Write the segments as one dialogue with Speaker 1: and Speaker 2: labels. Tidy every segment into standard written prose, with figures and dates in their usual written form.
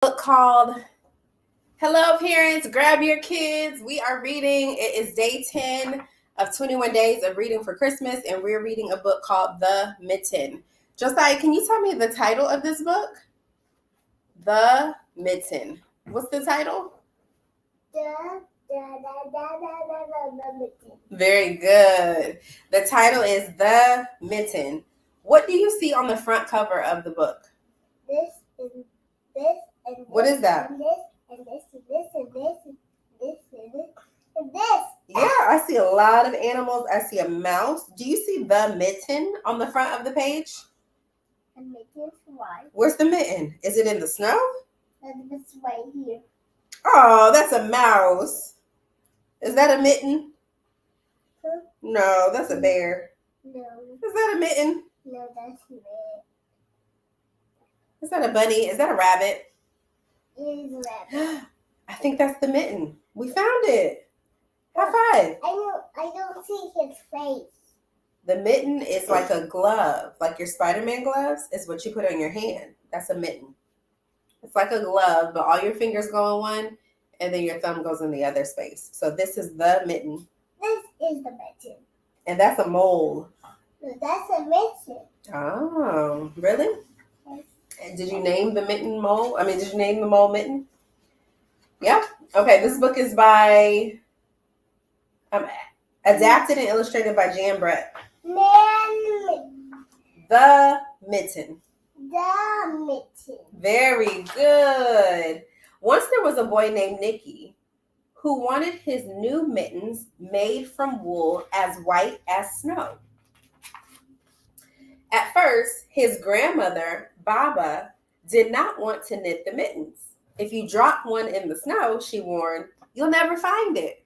Speaker 1: Book called Hello Parents, Grab Your Kids. We are reading, it is day 10 of 21 days of reading for Christmas, and we're reading a book called The Mitten. Josiah, can you tell me the title of this book? The Mitten. What's the title? Very good. The title is The Mitten. What do you see on the front cover of the book?
Speaker 2: This and this and this.
Speaker 1: What is that?
Speaker 2: And this and this and this and this and this and this and this.
Speaker 1: Yeah, I see a lot of animals. I see a mouse. Do you see the mitten on the front of the page?
Speaker 2: A mitten, why?
Speaker 1: Where's the mitten? Is it in the snow?
Speaker 2: And it's right here.
Speaker 1: Oh, that's a mouse. Is that a mitten?
Speaker 2: Huh?
Speaker 1: No, that's a bear.
Speaker 2: No.
Speaker 1: Is that a mitten?
Speaker 2: No, that's it.
Speaker 1: Is that a bunny? Is that a rabbit?
Speaker 2: It is a rabbit.
Speaker 1: I think that's the mitten. We found it. High five.
Speaker 2: I don't see his face.
Speaker 1: The mitten is like a glove, like your Spider-Man gloves is what you put on your hand. That's a mitten. It's like a glove, but all your fingers go in one, and then your thumb goes in the other space. So this is the mitten.
Speaker 2: This is the mitten.
Speaker 1: And that's a mole.
Speaker 2: No, that's a mitten.
Speaker 1: Oh, really?
Speaker 2: Yes.
Speaker 1: And did you name the mitten mole? Did you name the mole mitten? Yeah. Okay, this book is by adapted and illustrated by Jan Brett. The Mitten.
Speaker 2: The mitten.
Speaker 1: Very good. Once there was a boy named Nicky who wanted his new mittens made from wool as white as snow. At first, his grandmother, Baba, did not want to knit the mittens. If you drop one in the snow, she warned, you'll never find it.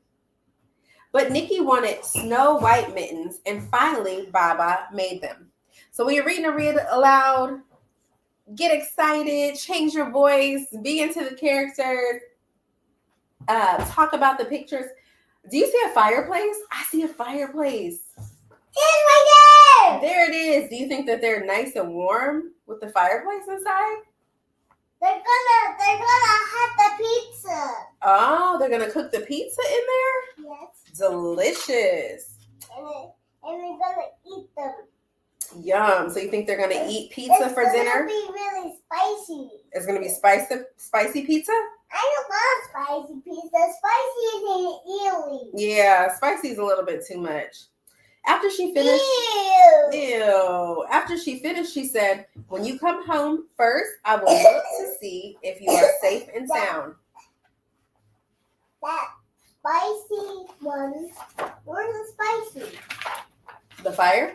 Speaker 1: But Nicky wanted snow white mittens, and finally, Baba made them. So when you're reading a read aloud, get excited, change your voice, be into the characters, talk about the pictures. Do you see a fireplace? I see a fireplace.
Speaker 2: It's right there.
Speaker 1: There it is. Do you think that they're nice and warm with the fireplace inside?
Speaker 2: They're gonna have the pizza.
Speaker 1: Oh, they're gonna cook the pizza in there?
Speaker 2: Yes.
Speaker 1: Delicious.
Speaker 2: And we're gonna eat them.
Speaker 1: Yum. So you think they're gonna eat pizza for dinner?
Speaker 2: It's gonna be really spicy.
Speaker 1: It's gonna be spicy pizza?
Speaker 2: I don't love spicy pizza. Spicy isn't ew.
Speaker 1: Yeah, spicy is a little bit too much. After she finished,
Speaker 2: Ew.
Speaker 1: After she finished, she said, when you come home first, I will look to see if you are safe and sound.
Speaker 2: That spicy one. Where's the spicy?
Speaker 1: The fire?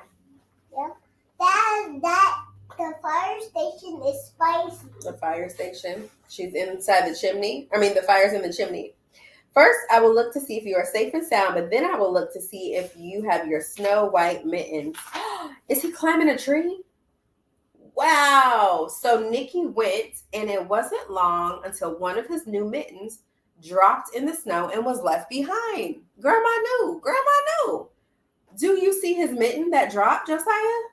Speaker 2: Yeah. The fire station is spicy.
Speaker 1: The fire station. She's inside the chimney. The fire's in the chimney. First, I will look to see if you are safe and sound, but then I will look to see if you have your snow white mittens. Is he climbing a tree? Wow. So Nicky went, and it wasn't long until one of his new mittens dropped in the snow and was left behind. Grandma knew. Do you see his mitten that dropped, Josiah?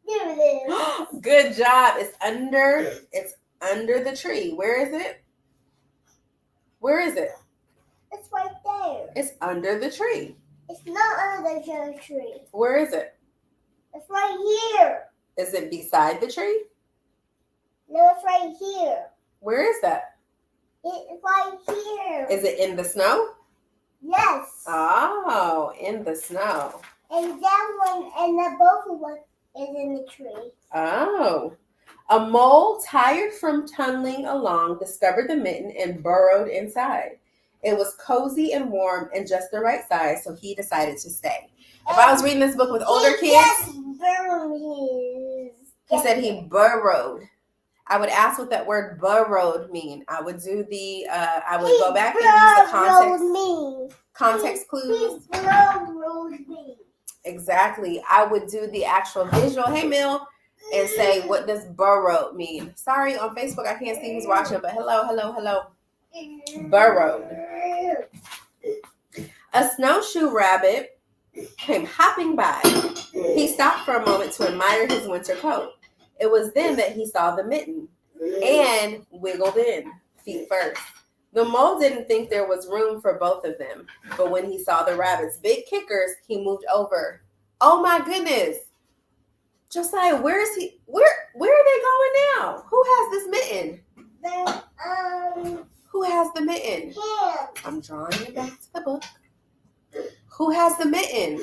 Speaker 2: There it is.
Speaker 1: Good job. It's under the tree. Where is it?
Speaker 2: It's right there.
Speaker 1: It's under the tree.
Speaker 2: It's not under the tree.
Speaker 1: Where is it?
Speaker 2: It's right here.
Speaker 1: Is it beside the tree?
Speaker 2: No, it's right here.
Speaker 1: Where is that?
Speaker 2: It's right here.
Speaker 1: Is it in the snow?
Speaker 2: Yes.
Speaker 1: Oh, in the snow.
Speaker 2: And that one and the both one is in the tree.
Speaker 1: Oh. A mole, tired from tunneling along, discovered the mitten and burrowed inside. It was cozy and warm and just the right size, so he decided to stay. If I was reading this book with older kids, he said he burrowed. I would ask what that word burrowed mean. I would do I would go back and use the context clues. Exactly. I would do the actual visual, hey Mill, and say, what does burrowed mean? Sorry, on Facebook I can't see who's watching, but hello. Burrowed. A snowshoe rabbit came hopping by. He stopped for a moment to admire his winter coat. It was then that he saw the mitten and wiggled in, feet first. The mole didn't think there was room for both of them, but when he saw the rabbit's big kickers, he moved over. Oh my goodness. Josiah, where is he? Where are they going now? Who has this mitten? Who has the mitten? I'm drawing it back to the book. Who has the mitten?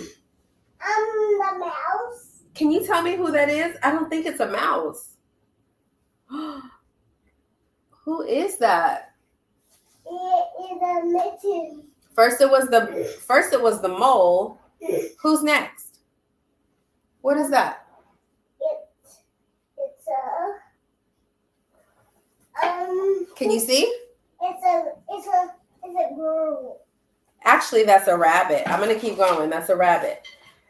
Speaker 2: The mouse.
Speaker 1: Can you tell me who that is? I don't think it's a mouse. Who is that?
Speaker 2: It is a mitten.
Speaker 1: First it was the mole. Who's next? What is that?
Speaker 2: It's a
Speaker 1: Can you see?
Speaker 2: It's a girl.
Speaker 1: Actually, that's a rabbit. I'm gonna keep going. That's a rabbit.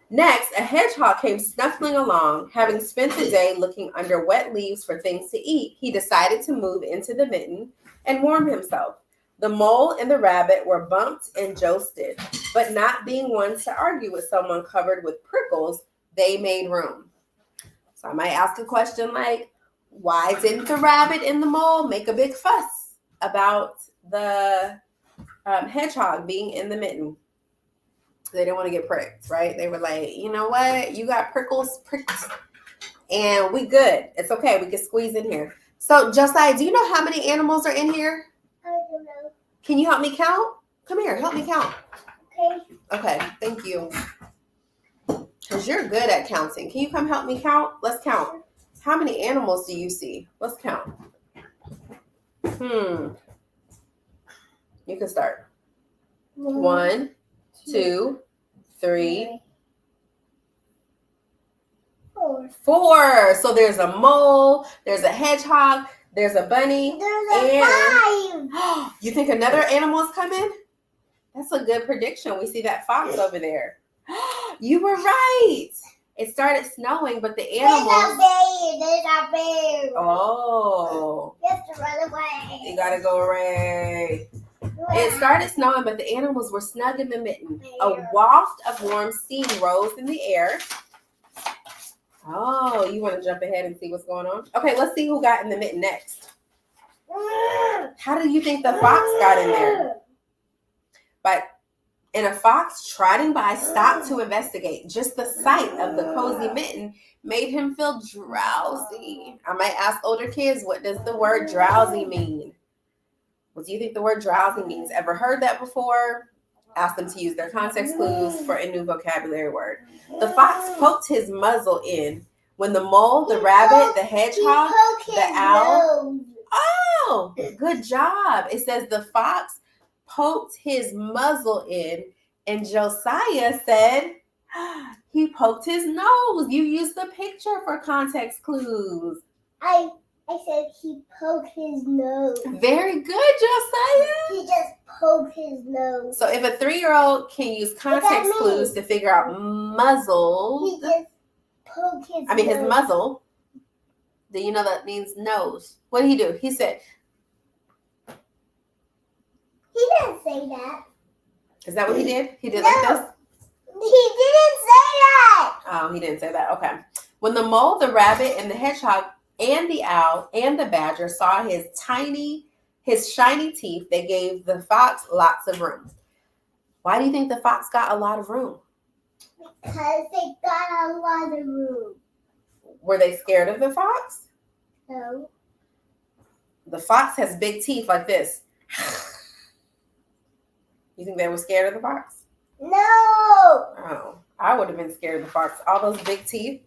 Speaker 1: Next, a hedgehog came snuffling along. Having spent the day looking under wet leaves for things to eat, he decided to move into the mitten and warm himself. The mole and the rabbit were bumped and josted, but not being one to argue with someone covered with prickles, they made room. So I might ask a question like, why didn't the rabbit and the mole make a big fuss about the hedgehog being in the mitten? They didn't want to get pricked, right? They were like, you know what? You got prickles, and we good. It's okay. We can squeeze in here. So, Josiah, do you know how many animals are in here?
Speaker 2: I don't know.
Speaker 1: Can you help me count? Come here, help me count.
Speaker 2: Okay.
Speaker 1: Okay, thank you. Because you're good at counting. Can you come help me count? Let's count. How many animals do you see? Let's count. You can start. 1, 2, 3, 4. So there's a mole, there's a hedgehog, there's a bunny.
Speaker 2: There's a 5.
Speaker 1: You think another animal is coming? That's a good prediction. We see that fox over there. You were right. It started snowing, but the animals.
Speaker 2: There's a bear.
Speaker 1: Oh.
Speaker 2: You have to run away.
Speaker 1: You gotta go away. It started snowing, but the animals were snug in the mitten. A waft of warm steam rose in the air. Oh, you want to jump ahead and see what's going on? Okay, let's see who got in the mitten next. How do you think the fox got in there? And a fox trotting by stopped to investigate. Just the sight of the cozy mitten made him feel drowsy. I might ask older kids, what does the word drowsy mean? What do you think the word drowsy means? Ever heard that before? Ask them to use their context clues for a new vocabulary word. The fox poked his muzzle in when the mole, the rabbit, the hedgehog, the owl. Oh, good job. It says the fox poked his muzzle in, and Josiah said he poked his nose. You used the picture for context clues.
Speaker 2: I said he poked his nose.
Speaker 1: Very good, Josiah.
Speaker 2: He just poked his nose.
Speaker 1: So if a 3-year-old can use context clues to figure out muzzle,
Speaker 2: he just poked his nose.
Speaker 1: His muzzle, then you know that means nose. What did he do? He said.
Speaker 2: He didn't say that.
Speaker 1: Is that what he did? He did
Speaker 2: No,
Speaker 1: like this?
Speaker 2: He didn't say that.
Speaker 1: Oh, he didn't say that. Okay. When the mole, the rabbit, and the hedgehog, and the owl, and the badger saw his shiny teeth, they gave the fox lots of room. Why do you think the fox got a lot of room?
Speaker 2: Because they got a lot of room.
Speaker 1: Were they scared of the fox?
Speaker 2: No.
Speaker 1: The fox has big teeth like this. You think they were scared of the fox?
Speaker 2: No.
Speaker 1: Oh, I would have been scared of the fox. All those big teeth.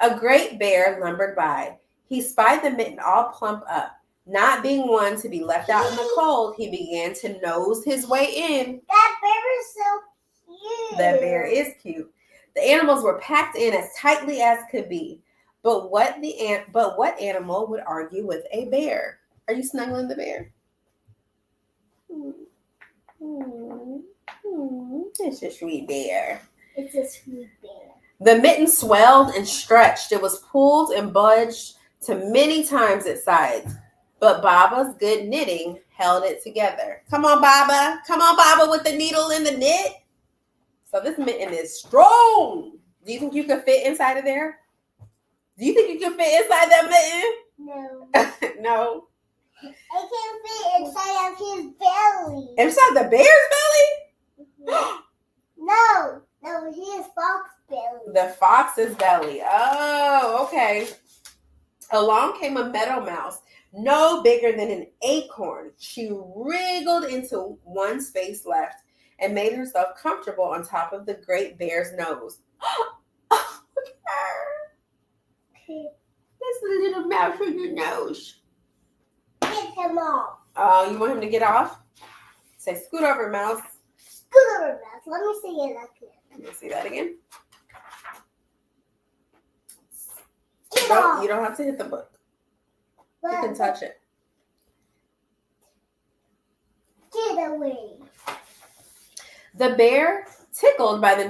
Speaker 1: A great bear lumbered by. He spied the mitten all plump up. Not being one to be left out in the cold, he began to nose his way in.
Speaker 2: That bear is so cute.
Speaker 1: That bear is cute. The animals were packed in as tightly as could be. But what animal would argue with a bear? Are you snuggling the bear? It's a sweet bear.
Speaker 2: It's a sweet bear.
Speaker 1: The mitten swelled and stretched. It was pulled and budged to many times its sides. But Baba's good knitting held it together. Come on, Baba. Come on, Baba, with the needle and the knit. So this mitten is strong. Do you think you could fit inside of there? Do you think you can fit inside that mitten?
Speaker 2: No.
Speaker 1: No.
Speaker 2: It can fit inside of his belly.
Speaker 1: Inside the bear's belly?
Speaker 2: No, his fox belly.
Speaker 1: The fox's belly. Oh, okay. Along came a meadow mouse, no bigger than an acorn. She wriggled into one space left and made herself comfortable on top of the great bear's nose. Oh, look at her. There's a little mouse on your nose.
Speaker 2: Get him off.
Speaker 1: Oh, you want him to get off? Say, scoot over, mouse.
Speaker 2: Scoot over, mouse. Let me see it again.
Speaker 1: Let me see that again.
Speaker 2: Get off.
Speaker 1: You don't have to hit the book. You can touch it.
Speaker 2: Get away.
Speaker 1: The bear, tickled by the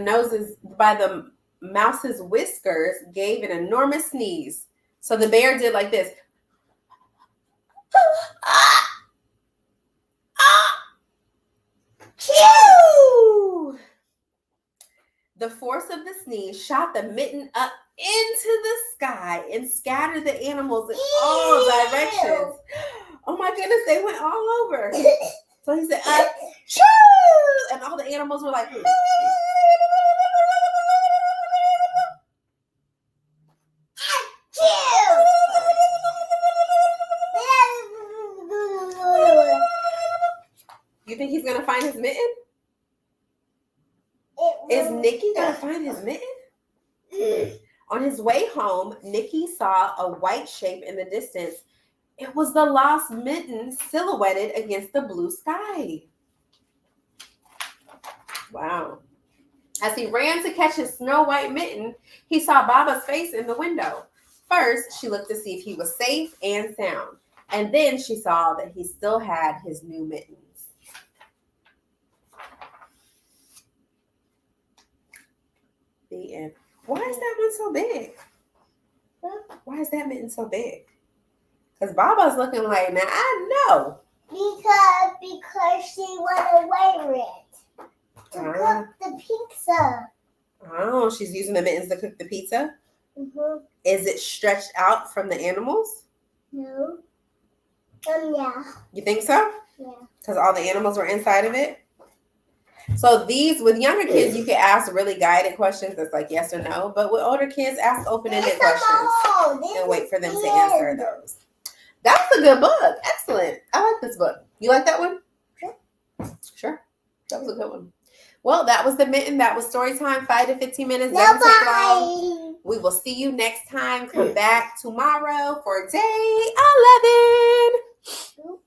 Speaker 1: mouse's whiskers, gave an enormous sneeze. So the bear did like this. Chew! The force of the sneeze shot the mitten up into the sky and scattered the animals in all directions. Oh my goodness, they went all over. So he said, chew! And all the animals were like, you think he's gonna find his mitten? Is Nikki gonna find his mitten? On his way home, Nikki saw a white shape in the distance. It was the lost mitten silhouetted against the blue sky. Wow. As he ran to catch his snow white mitten, he saw Baba's face in the window. First, she looked to see if he was safe and sound. And then she saw that he still had his new mittens. The end. Why is that one so big? Why is that mitten so big? Because Baba's looking like, now I know.
Speaker 2: Because she went away with it to cook the pizza.
Speaker 1: Oh, she's using the mittens to cook the pizza?
Speaker 2: Mm-hmm.
Speaker 1: Is it stretched out from the animals?
Speaker 2: No. Yeah.
Speaker 1: You think so?
Speaker 2: Yeah.
Speaker 1: Because all the animals were inside of it? So these, with younger kids, you can ask really guided questions that's like yes or no. But with older kids, ask open-ended questions and wait for them to answer those. That was a good book. Excellent. I like this book. You like that one?
Speaker 2: Sure.
Speaker 1: Sure. That was a good one. Well, that was the mitten. That was story time. 5 to 15 minutes.
Speaker 2: No,
Speaker 1: Doesn't take
Speaker 2: bye.
Speaker 1: long. We will see you next time. Come back tomorrow for day 11.